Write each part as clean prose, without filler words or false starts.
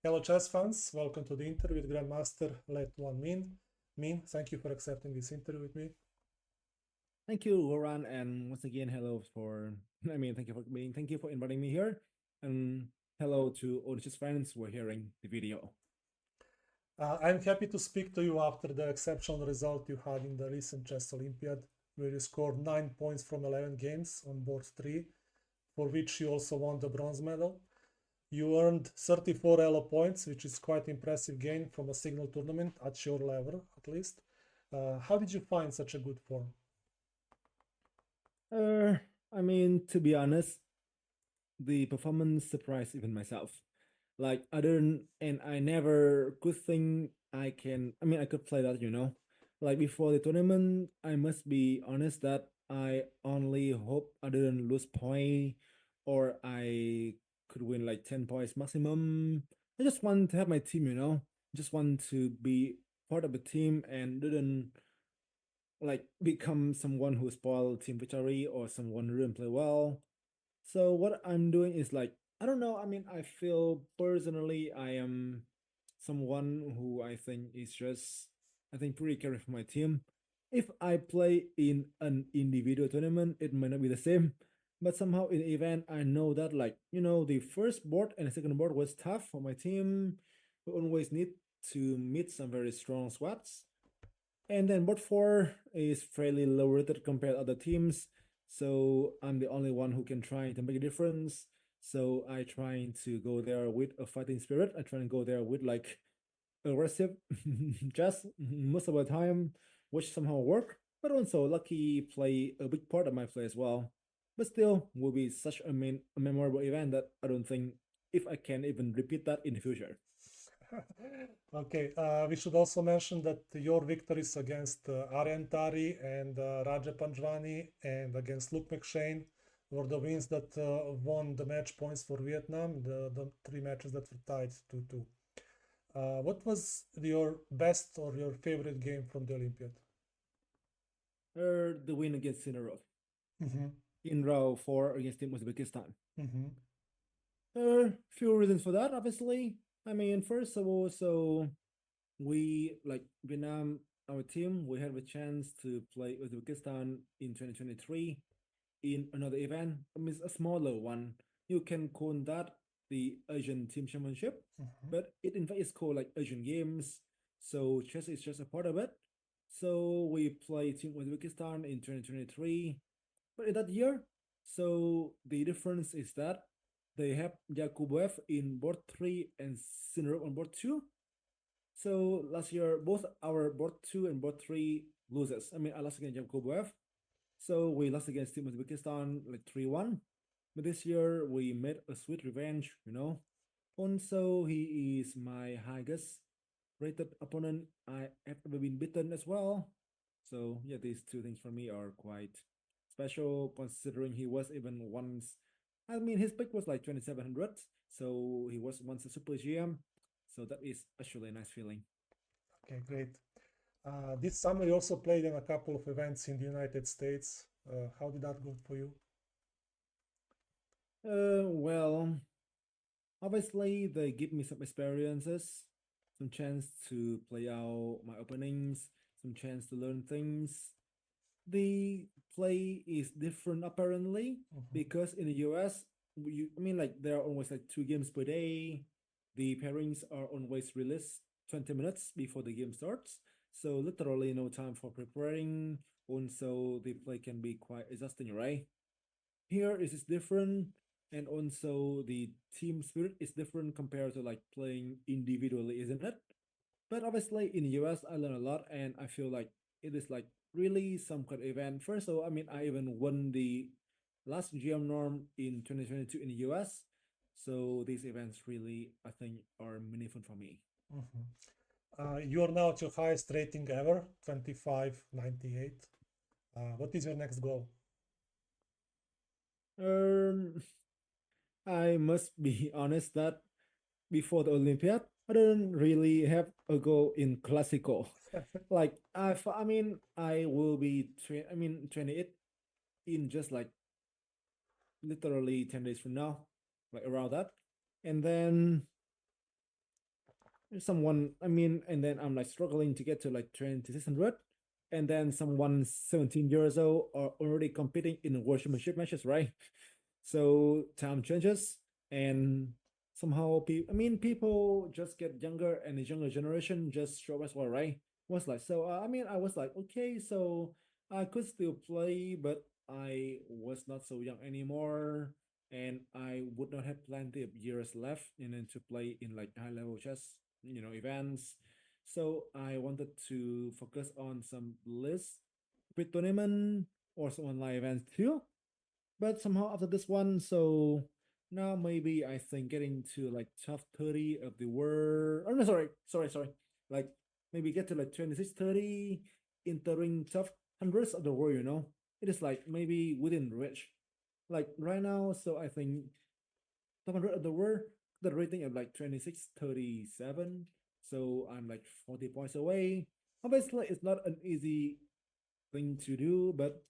Hello, chess fans. Welcome to the interview with Grandmaster Tuấn Minh. Minh, thank you for accepting this interview with me. Thank you, Goran, and once again, hello for. Thank you for inviting me here, and hello to all the chess fans who are hearing the video. I'm happy to speak to you after the exceptional result you had in the recent Chess Olympiad, where you scored 9 points from 11 games on board 3, for which you also won the bronze medal. You earned 34 elo points, which is quite impressive gain from a signal tournament at your level, at least. How did you find such a good form? Uh, to be honest, the performance surprised even myself. Like I didn't, and I never could think I can. I could play that. Like before the tournament, I must be honest that I only hope I didn't lose point, or I could win like 10 points maximum. I just want to have my team. Just want to be part of the team and didn't like become someone who spoiled team victory or someone who didn't play well. So what I'm doing is like I don't know. I feel personally I am someone who I think is just I think pretty caring for my team. If I play in an individual tournament, it might not be the same. But somehow in the event, I know that the first board and the second board was tough for my team. We always need to meet some very strong squads. And then board four is fairly low rated compared to other teams. So I'm the only one who can try to make a difference. So I try to go there with a fighting spirit. I try to go there with like aggressive just most of the time, which somehow work. But also lucky play a big part of my play as well. But still will be such a memorable event that I don't think if I can even repeat that in the future. Okay, we should also mention that your victories against Aryan Tari and Raja Panjwani and against Luke McShane were the wins that won the match points for Vietnam, the three matches that were tied 2-2. What was your best or your favorite game from the Olympiad? The win against Sinarov Mm-hmm. in row four against Team Uzbekistan. Mm-hmm. Few reasons for that, obviously. First of all, so we like Vietnam, our team, we had a chance to play Uzbekistan in 2023 in another event. It's a smaller one. You can call that the Asian Team Championship, Mm-hmm. but it in fact is called like Asian Games. So chess is just a part of it. So we play Team Uzbekistan in 2023, but in that year, so the difference is that they have Yakubev in board three and Sinarov on board two. So last year, both our board two and board three loses. I lost against Yakubev. So we lost against Team Uzbekistan like 3-1. But this year we made a sweet revenge. Also, he is my highest rated opponent I have ever been beaten as well. So yeah, these two things for me are quite special considering he was even once. His pick was like 2700, so he was once a super GM. So that is actually a nice feeling. Okay, great. This summer you also played in a couple of events in the United States. How did that go for you? Well, obviously they give me some experiences, some chance to play out my openings, some chance to learn things. The play is different apparently Mm-hmm. because in the US, there are always like 2 games per day. The pairings are always released 20 minutes before the game starts. So literally no time for preparing. Also, the play can be quite exhausting, right? Here is different, and also the team spirit is different compared to like playing individually, isn't it? But obviously in the US, I learn a lot, and I feel like it is like really some kind of event. First, so I even won the last GM norm in 2022 in the US. So these events really, I think, are meaningful for me. Mm-hmm. You are now at your highest rating ever, 2598. What is your next goal? Um, I must be honest that before the Olympiad, I didn't really have a goal in classical. Like I will be 28 in just like literally 10 days from now, like around that. And then someone, I mean, and then I'm like struggling to get to like 2600, and then someone 17 years old are already competing in world championship matches, right? So time changes, and somehow people, I mean, people just get younger, and the younger generation just show as well, right? Was like, so I mean, I was like, okay, so I could still play, but I was not so young anymore, and I would not have plenty of years left, to play in like high level chess, events. So I wanted to focus on some list with tournament or some online events too. But somehow after this one, so now maybe I think getting to like top 30 of the world. Oh no, sorry. Like maybe get to like 2630, entering top hundreds of the world, It is like maybe within reach. Like right now, so I think top 100 of the world, the rating of like 2637. So I'm like 40 points away. Obviously, it's not an easy thing to do, but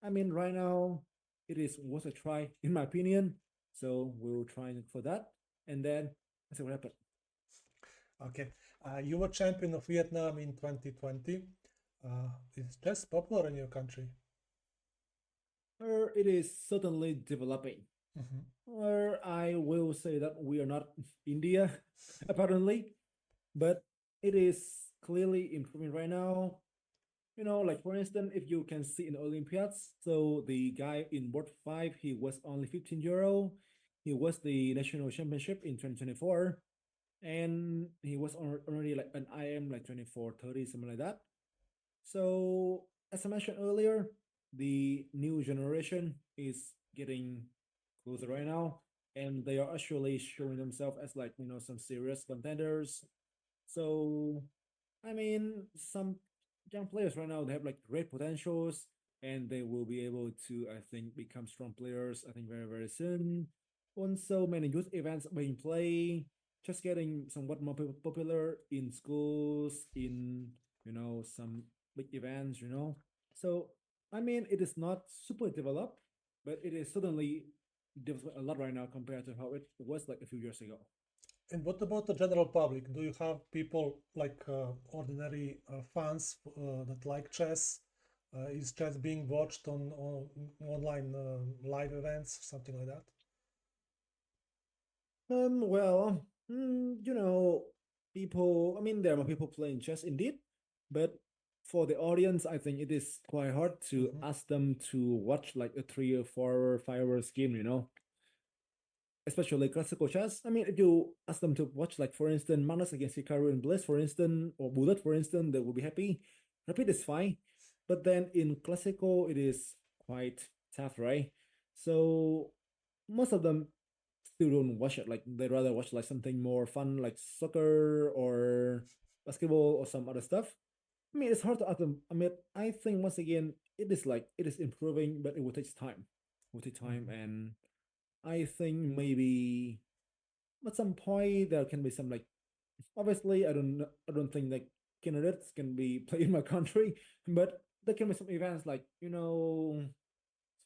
I mean, right now, it is worth a try, in my opinion. So we'll try for that. And then let's see what happens. Okay. You were champion of Vietnam in 2020. Is chess popular in your country? It is certainly developing. Mhm. Or I will say that we are not India, apparently, but it is clearly improving right now. Like for instance, if you can see in Olympiads, so the guy in board five, he was only 15-year-old. He was the national championship in 2024, and he was already like an IM like 24, 30, something like that. So as I mentioned earlier, the new generation is getting closer right now, and they are actually showing themselves as like some serious contenders. So I mean, some young players right now, they have like great potentials, and they will be able to, I think, become strong players. I think very very soon. Also, many youth events being played, just getting somewhat more popular in schools, in some big events. So I mean, it is not super developed, but it is certainly developed a lot right now compared to how it was like a few years ago. And what about the general public? Do you have people like ordinary fans that like chess? Is chess being watched on online live events, something like that? Well, people, I mean, there are people playing chess indeed, but for the audience, I think it is quite hard to Mhm. ask them to watch like a 3 or 4 or 5 hours game, especially classical chess. I mean, if you ask them to watch, like, for instance, Magnus against Hikaru and Blitz, for instance, or Bullet, for instance, they will be happy. Rapid is fine. But then in classical, it is quite tough, right? So most of them still don't watch it. Like they rather watch like something more fun, like soccer or basketball or some other stuff. I mean, it's hard to ask them. I mean, I think once again, it is improving, but it will take time. It will take time, Mhm. and I think maybe at some point there can be some like. Obviously, I don't think like candidates can be played in my country, but there can be some events like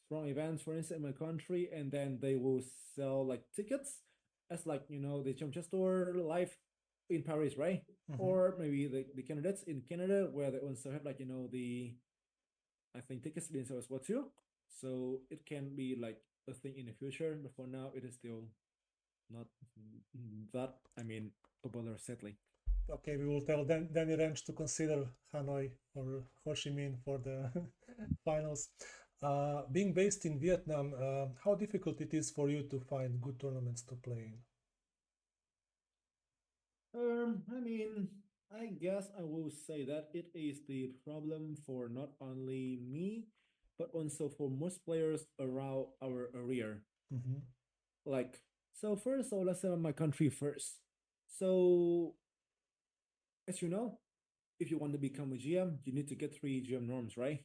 strong events, for instance, in my country, and then they will sell like tickets as like the Champion Store live in Paris, right? Mhm. Or maybe the candidates in Canada where they also have like the I think tickets being sold as well too. So it can be like a thing in the future, but for now it is still not that popular sadly. Okay, we will tell Danny Ranch to consider Hanoi or Ho Chi Minh for the finals. Being based in Vietnam, how difficult it is for you to find good tournaments to play in? I mean, I guess I will say that it is the problem for not only me, but also for most players around our area. Mhm. Like, so let's say my country first. So, as you know, if you want to become a GM, you need to get 3 GM norms, right?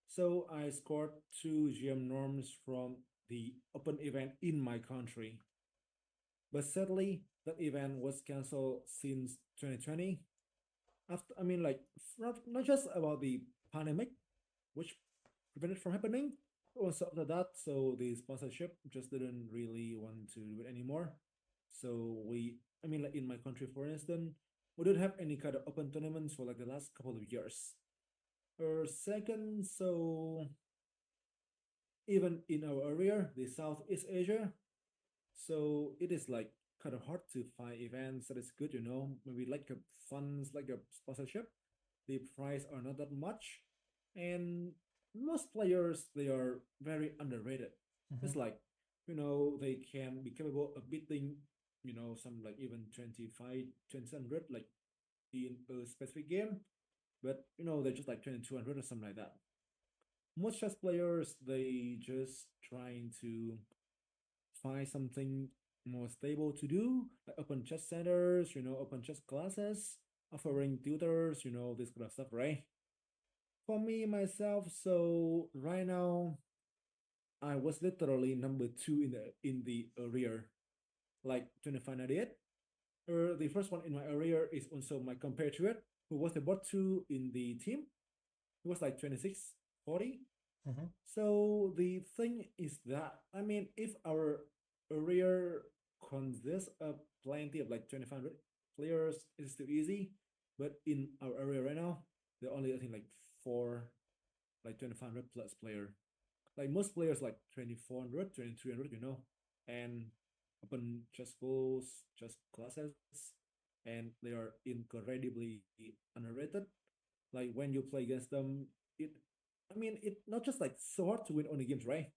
So I scored 2 GM norms from the open event in my country. But sadly, that event was canceled since 2020. After, I mean, like, not just about the pandemic, which prevented from happening. Also after that, so the sponsorship just didn't really want to do it anymore. So we I mean, like in my country, for instance, we don't have any kind of open tournaments for like the last couple of years. Or second, so even in our area, the Southeast Asia, so it is like kind of hard to find events that is good, maybe like a funds, like a sponsorship. The price are not that much, and most players they are very underrated. Mm-hmm. It's like they can be capable of beating some like even 25, 2000 like in a specific game, but they're just like 2200 or something like that. Most chess players they just trying to find something more stable to do, like open chess centers, open chess classes, offering tutors, this kind of stuff, right? For me myself, so right now I was literally number two in the area, like 2598. The first one in my area is also my compatriot, who was the bot two in the team. It was like 2640. Mm-hmm. So the thing is that I mean, if our area consists of plenty of like 2500 players, it's still easy. But in our area right now, there are only I think like four like 2500 plus player. Like most players like 2400, 2300, and open chess schools, chess classes, and they are incredibly underrated. Like when you play against them, it I mean it not just like so hard to win only games, right?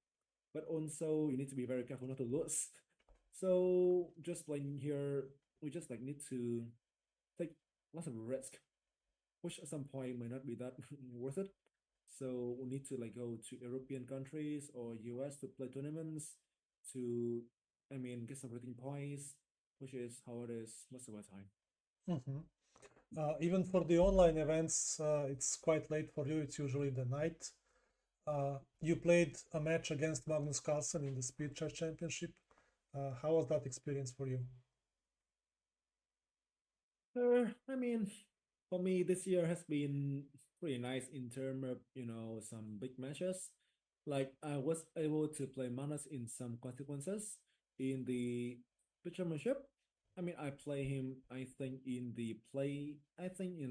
But also you need to be very careful not to lose. So just playing here, we just like need to take lots of risk, which at some point might not be that worth it. So we need to like go to European countries or US to play tournaments to, I mean, get some rating points, which is how it is most of the time. Mm-hmm. Even for the online events, it's quite late for you. It's usually the night. You played a match against Magnus Carlsen in the Speed Chess Championship. How was that experience for you? I mean, for me, this year has been pretty nice in terms of, some big matches. Like I was able to play Magnus in some consequences in the Blitz Championship. I mean, I play him, I think in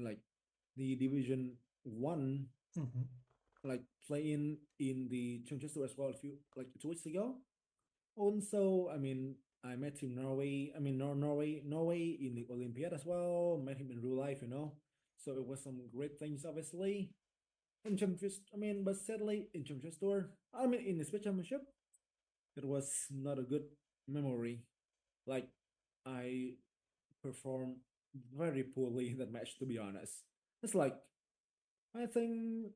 like the Division 1, Mm-hmm. like playing in the Chess as well a few, like 2 weeks ago. Also, I mean, I met him Norway. I mean, Norway in the Olympiad as well. Met him in real life, So it was some great things, obviously. In Champions, I mean, but sadly in Champions Tour, I mean, in the Switch Championship, it was not a good memory. Like, I performed very poorly in that match, to be honest. It's like I think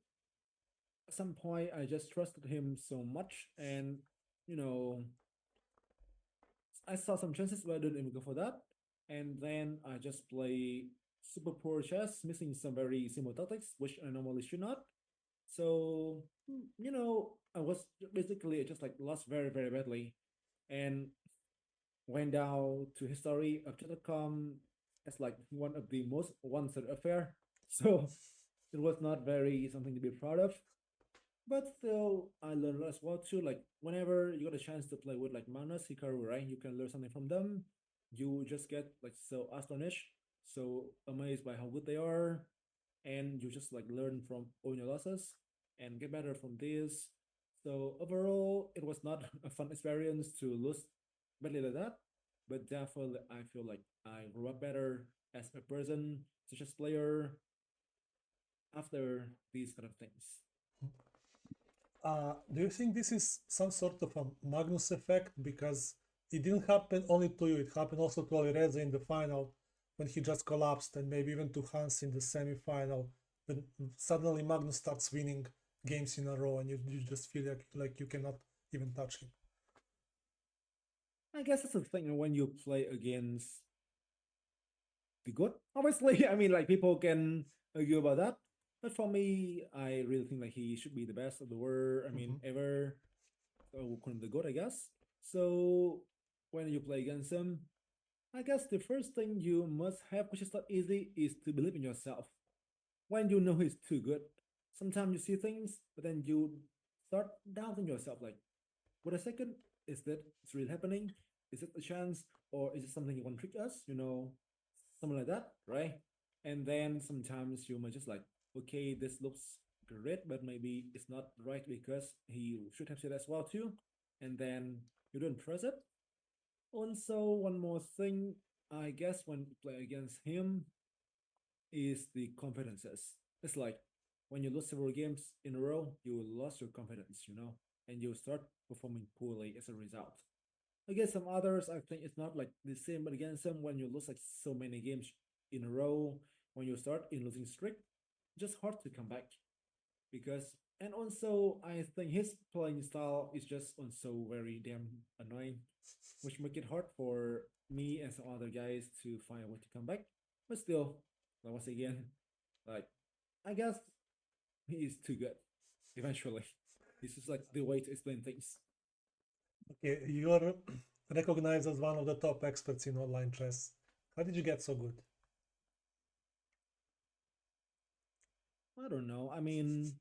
at some point I just trusted him so much, and you know I saw some chances, but I didn't even go for that. And then I just play super poor chess, missing some very simple tactics, which I normally should not. So, I was basically just like lost very, very badly and went down to history of Chattercom as like one of the most one-sided affair. So it was not very something to be proud of. But still, I learned as well too. Like whenever you got a chance to play with like Magnus, Hikaru, right? You can learn something from them. You just get like so astonished, so amazed by how good they are, and you just like learn from all your losses and get better from this. So overall, it was not a fun experience to lose badly like that, but definitely I feel like I grew up better as a person, such as player, after these kind of things. Do you think this is some sort of a Magnus effect? Because it didn't happen only to you, it happened also to Alireza in the final when he just collapsed, and maybe even to Hans in the semi-final when suddenly Magnus starts winning games in a row and you just feel like you cannot even touch him. I guess that's the thing when you play against the good. Obviously, I mean, like people can argue about that, but for me, I really think like he should be the best of the world. I mean, Hmm. ever, the good, I guess. So when you play against him, I guess the first thing you must have, which is not easy, is to believe in yourself. When you know he's too good, sometimes you see things, but then you start doubting yourself. Like, wait a second, is that it's really happening? Is it a chance? or is it something you want to trick us? Something like that, right? And then sometimes you might just like, okay, this looks great, but maybe it's not right because he should have said as well too. And then you don't trust it. Also, one more thing, I guess when you play against him is the confidences. It's like when you lose several games in a row, you lost your confidence, and you start performing poorly as a result. Against some others, I think it's not like the same, but against some, when you lose like so many games in a row, when you start in losing streak, just hard to come back because. And also, I think his playing style is just also very damn annoying, which make it hard for me and some other guys to find a way to come back. But still, like once again, like I guess he is too good. Eventually, this is like the way to explain things. Okay, you're recognized as one of the top experts in online chess. How did you get so good? I don't know. I mean,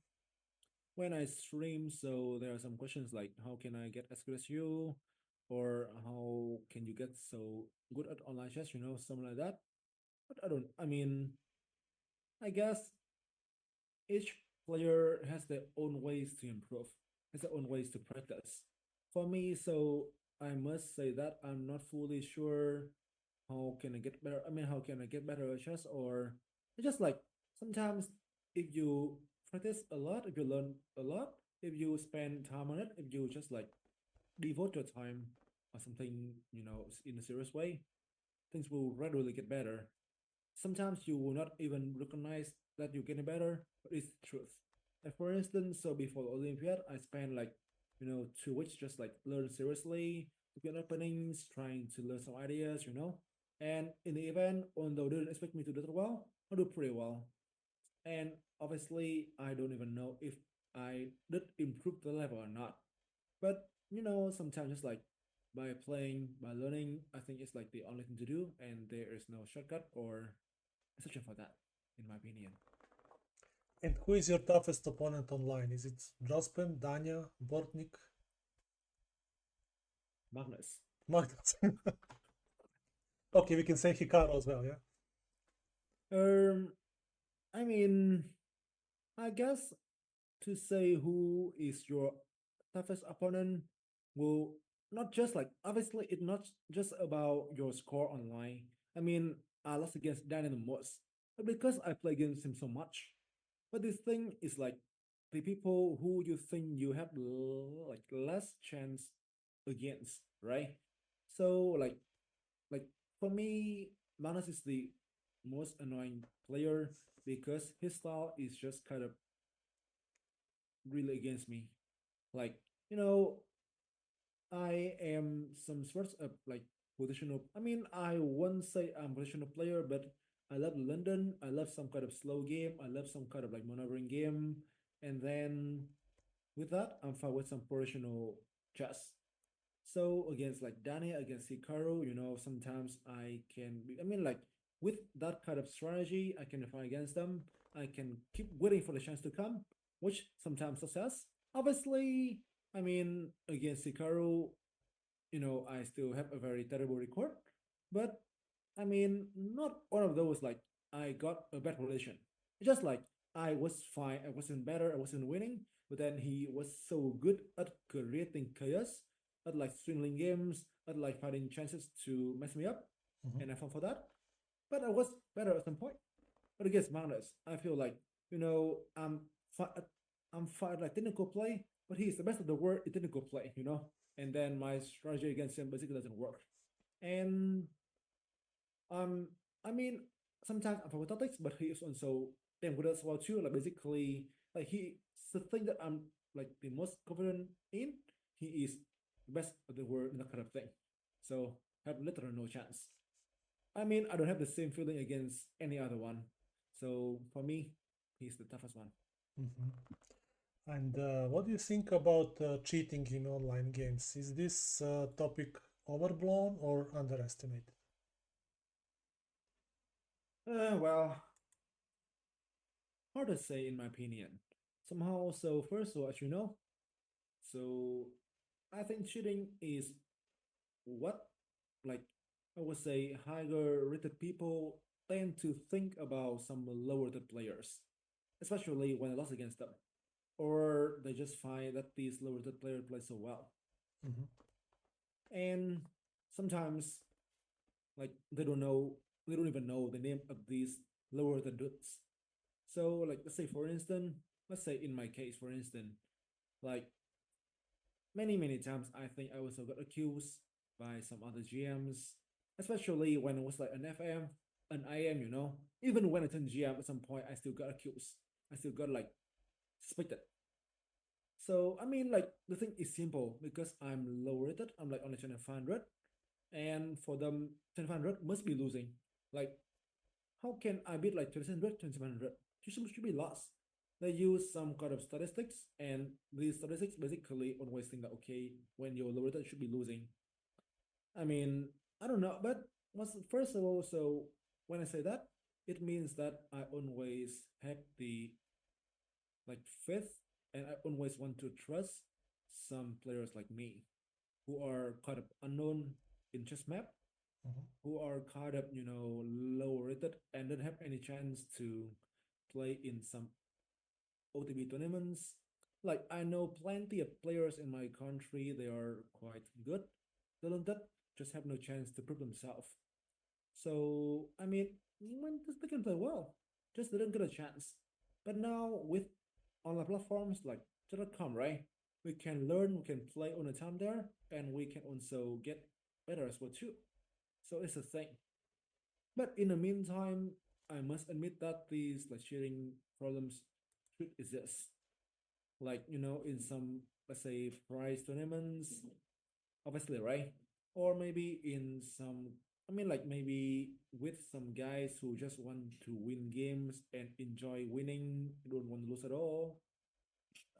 when I stream, so there are some questions like how can I get as good as you, or how can you get so good at online chess, something like that. But I don't. I mean, I guess each player has their own ways to improve, has their own ways to practice. For me, so I must say that I'm not fully sure how can I get better. I mean, how can I get better at chess? Or it's just like sometimes if you practice a lot, if you learn a lot, if you spend time on it, if you just like devote your time on something, in a serious way, things will gradually get better. Sometimes you will not even recognize that you're getting better, but it's the truth. Like for instance, so before the Olympiad, I spent like 2 weeks just like learn seriously, looking at openings, trying to learn some ideas. And in the event, although they didn't expect me to do that well, I do pretty well. And obviously, I don't even know if I did improve the level or not. But sometimes just like by playing, by learning, I think it's like the only thing to do, and there is no shortcut or exception for that, in my opinion. And who is your toughest opponent online? Is it Jospin, Danya, Bortnik, Magnus. Magnus? Okay, we can say Hikaru as well, yeah? Um, I mean, I guess to say who is your toughest opponent will not just like obviously it's not just about your score online. I mean, I lost against Dan the most, but because I play against him so much. But this thing is like the people who you think you have like less chance against, right? So like for me, Manas is the most annoying player because his style is just kind of really against me. Like, you know, I am some sorts of like positional. I mean, I won't say I'm a positional player, but I love London. I love some kind of slow game. I love some kind of like maneuvering game. And then with that, I'm fine with some positional chess. So against like Danny, against Hikaru, sometimes I can be, I mean, like with that kind of strategy, I can fight against them. I can keep waiting for the chance to come, which sometimes success. Obviously, I mean, against Hikaru, I still have a very terrible record. But I mean, not all of those like I got a bad relation. It's just like I was fine, I wasn't better, I wasn't winning, but then he was so good at creating chaos, at like swindling games, at like finding chances to mess me up, Mhm. and I fell for that. But I was better at some point. But against Magnus, I feel like fi- I'm fine like technical play, but he's the best of the world in technical play. And then my strategy against him basically doesn't work. And um, I mean, sometimes I'm from tactics, but he is also damn good as well too. Like basically, like he the thing that I'm like the most confident in. He is the best of the world in that kind of thing. So have literally no chance. I mean, I don't have the same feeling against any other one. So for me, he's the toughest one. Mhm. And what do you think about cheating in online games? Is this topic overblown or underestimated? Well, hard to say in my opinion. Somehow, so first of all, as you know, so I think cheating is what like I would say higher rated people tend to think about some lower rated players, especially when I lost against them, or they just find that these lower rated players play so well. Mhm. And sometimes, like, they don't even know the name of these lower rated dudes. So, like, let's say in my case, for instance, like many times I think I also got accused by some other GMs, especially when it was like an FM, an IM, you know. Even when I turned GM at some point, I still got accused. I still got like suspected. So I mean, like the thing is simple because I'm low rated. I'm like only 2500, and for them 2500 must be losing. Like how can I beat like 2700, 2700? Should be lost. They use some kind of statistics, and these statistics basically always think that okay, when you're lower rated, should be losing. I mean, I don't know, but first of all, so when I say that, it means that I always have the like faith, and I always want to trust some players like me who are kind of unknown in chess map, Mhm. who are kind of low rated and don't have any chance to play in some OTB tournaments. Like I know plenty of players in my country, they are quite good, talented, just have no chance to prove themselves. So I mean, when they can play well, just didn't get a chance. But now with online platforms like Twitter.com, right? We can learn, we can play on the time there, and we can also get better as well too. So it's a thing. But in the meantime, I must admit that these like cheating problems should exist. Like in some, let's say, prize tournaments, obviously, right? Or maybe in some, I mean, like maybe with some guys who just want to win games and enjoy winning, don't want to lose at all.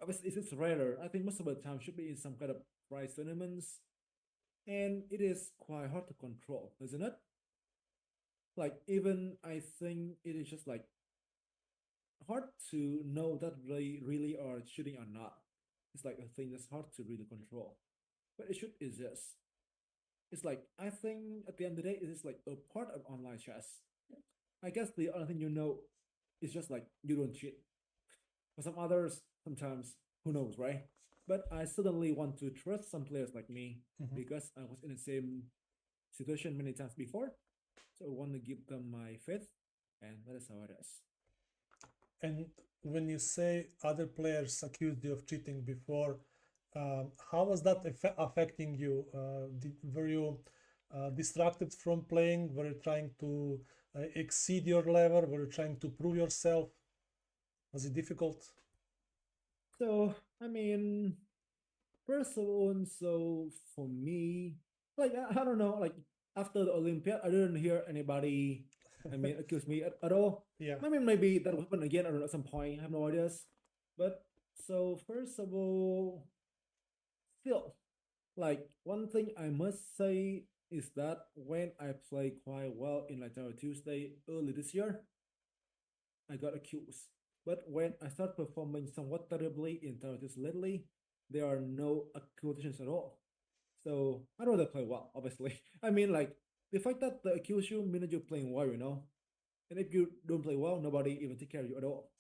Obviously, it's rarer. I think most of the time should be in some kind of prize tournaments, and it is quite hard to control, isn't it? Like even I think it is just like hard to know that they really are cheating or not. It's like a thing that's hard to really control, but it should exist. It's like I think at the end of the day, it is like a part of online chess. I guess the only thing is just like you don't cheat. For some others, sometimes who knows, right? But I certainly want to trust some players like me Mhm. because I was in the same situation many times before. So I want to give them my faith, and that is how it is. And when you say other players accused you of cheating before, how was that affecting you? Were you distracted from playing? Were you trying to exceed your level? Were you trying to prove yourself? Was it difficult? So I mean, first of all, so for me, like I don't know, like after the Olympiad, I didn't hear anybody, I mean, accuse me at all. Yeah. I mean, maybe that will happen again. I don't know at some point. I have no ideas. But so first of all, still, like one thing I must say is that when I played quite well in like Tower Tuesday early this year, I got accused. But when I start performing somewhat terribly in Tower Tuesday lately, there are no accusations at all. So I'd rather play well, obviously. I mean, like the fact that they accuse you means that you're playing well, you know. And if you don't play well, nobody even take care of you at all.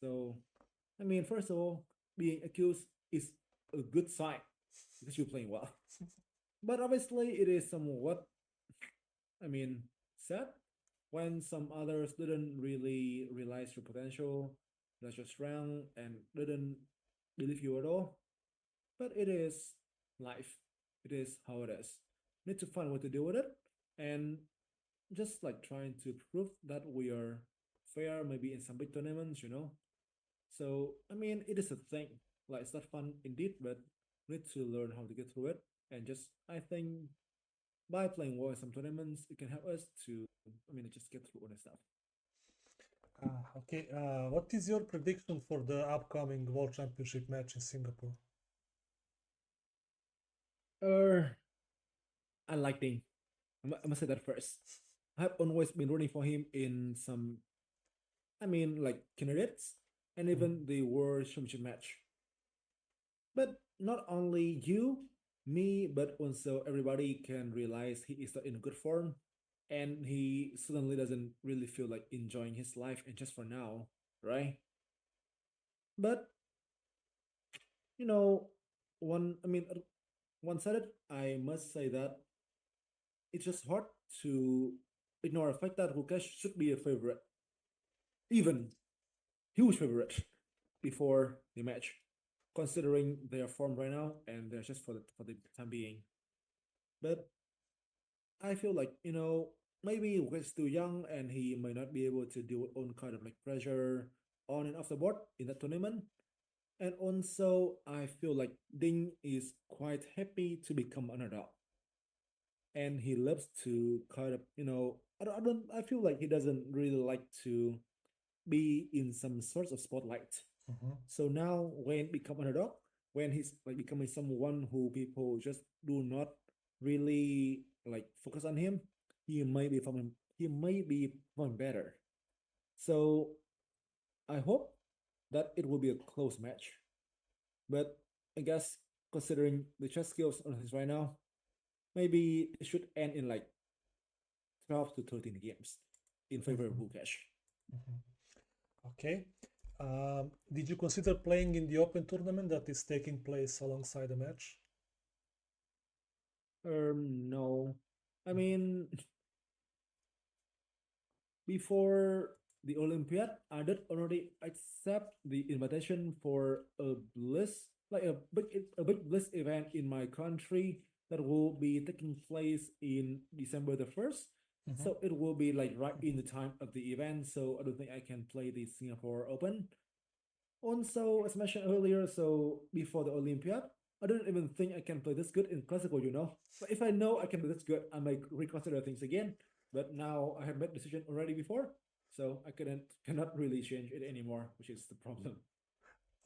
So I mean, first of all, being accused is a good sign because you're playing well. But obviously, it is somewhat, I mean, sad when some others didn't really realize your potential, that's your strength, and didn't believe you at all. But it is life. It is how it is. Need to find a way to deal with it, and just like trying to prove that we are fair, maybe in some big tournaments, you know. So I mean, it is a thing. Like it's not fun indeed, but we need to learn how to get through it. And just I think by playing war in some tournaments, it can help us to, I mean, just get through all the stuff. Okay. What is your prediction for the upcoming World Championship match in Singapore? Uh, I like Ding. I must say that first. I've always been rooting for him in some, I mean, like candidates and Mhm. even the World Championship match. But not only you. me, but also everybody can realize he is not in a good form, and he suddenly doesn't really feel like enjoying his life, and just for now, right? But you know, one I mean, one sided, I must say that it's just hard to ignore the fact that Rukesh should be a favorite, even huge favorite, before the match, considering their form right now and they're just for the time being. But I feel like maybe Rukesh is too young and he might not be able to deal with own kind of like pressure on and off the board in that tournament. And also, I feel like Ding is quite happy to become an adult, and he loves to kind of I feel like he doesn't really like to be in some sorts of spotlight. Mhm. So now when become an adult, when he's like becoming someone who people just do not really like focus on him, he might be performing better. So I hope that it will be a close match. But I guess considering the chess skills on his right now, maybe it should end in like 12 to 13 games in favor of Mhm. Bukash. Mhm. Okay. Did you consider playing in the Open tournament that is taking place alongside the match? No. I mean, before the Olympiad, I did already accept the invitation for a Blitz, like a big Blitz event in my country that will be taking place in December the 1st. Mhm. So it will be like right in the time of the event. So I don't think I can play the Singapore Open. Also, as mentioned earlier, so before the Olympiad, I don't even think I can play this good in classical. But if I know I can play this good, I might reconsider things again. But now I have made decision already before, so I cannot really change it anymore, which is the problem.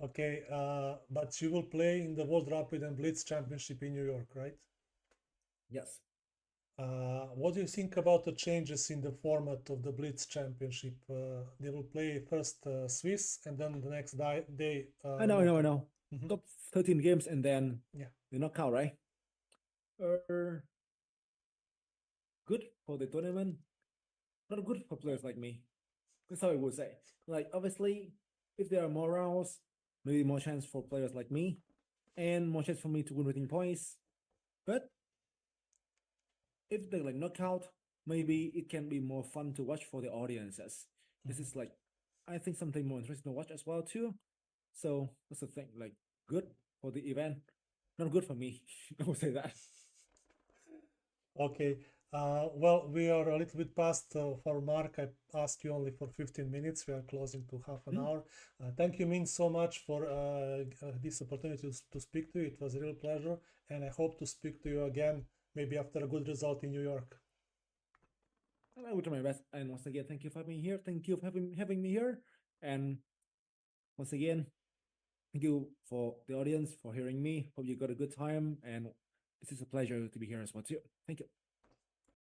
Okay, but you will play in the World Rapid and Blitz Championship in New York, right? Yes. What do you think about the changes in the format of the Blitz Championship? They will play first Swiss and then the next day I know, I know, I knockout. know. Mhm. Top 13 games and then Yeah. the knockout, right? Uh, Good for the tournament, not good for players like me. That's how I would say. Like obviously, if there are more rounds, maybe more chance for players like me, and more chance for me to win rating points. But if they like knockout, maybe it can be more fun to watch for the audiences. This Mhm. is like, I think something more interesting to watch as well too. So that's the thing. Like good for the event, not good for me. I would say that. Okay. Well, we are a little bit past our mark. I asked you only for 15 minutes. We are closing to half an Hmm? hour. Thank you, Min, so much for this opportunity to speak to you. It was a real pleasure, and I hope to speak to you again, maybe after a good result in New York. I will try my best. And once again, thank you for having me here. Thank you for having me here. And once again, thank you for the audience for hearing me. Hope you got a good time. And this is a pleasure to be here as well too. Thank you.